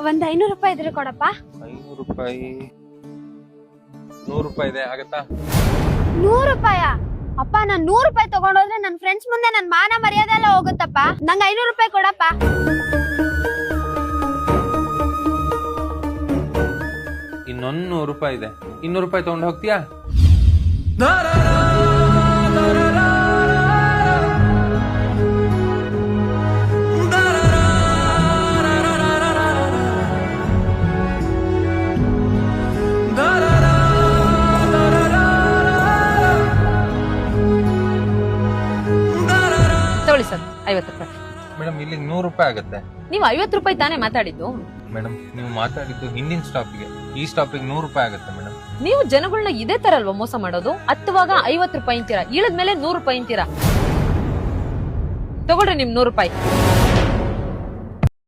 ಒಂದ್ 500 ರೂಪಾಯಿ ಇದ್ರೆ ಕೊಡಪ್ಪ. 500 ರೂಪಾಯಿ 100 ರೂಪಾಯಿ ಇದೆ, ಆಗತ್ತಾ? 100 ರೂಪಾಯ? ಅಪ್ಪ ನಾನ್ 100 ರೂಪಾಯಿ ತಗೊಂಡೋದ್ರೆ ನನ್ ಫ್ರೆಂಡ್ಸ್ ಮುಂದೆ ನನ್ ಮಾನ ಮರ್ಯಾದೆ ಎಲ್ಲ ಹೋಗುತ್ತಪ್ಪ. ನಂಗೆ 500 ರೂಪಾಯಿ ಕೊಡಪ್ಪ. ಇನ್ನೊಂದು 100 ರೂಪಾಯಿ ಇದೆ, 200 ರೂಪಾಯಿ ತಗೊಂಡು ಹೋಗ್ತೀಯಾ? ತಗೊಳ್ಳಿ ಸರ್ 50 ರೂಪಾಯಿ. ಮೇಡಮ್ ಇಲ್ಲಿ 100 ರೂಪಾಯಿ ಆಗುತ್ತೆ. ನೀವು 50 ರೂಪಾಯಿ ತಾನೇ ಮಾತಾಡಿದ್ದು? ಮೇಡಮ್ ನೀವು ಮಾತಾಡಿದ್ದು ಹಿಂದಿನ ಸ್ಟಾಪಿಗೆ, ಈ ಸ್ಟಾಪಿಗೆ 100 ರೂಪಾಯಿ ಆಗುತ್ತೆ ಮೇಡಮ್. ನೀವು ಜನಗಳನ್ನ ಇದೇ ತರ ಅಲ್ವಾ ಮೋಸ ಮಾಡೋದು? ಹತ್ತುವಾಗ 50 ರೂಪಾಯಿ ಅಂತೀರಾ, ಇಳಿದ್ಮೇಲೆ 100 ರೂಪಾಯಿ ಅಂತೀರಾ. ತಗೊಳ್ರಿ ನಿಮ್ 100 ರೂಪಾಯಿ.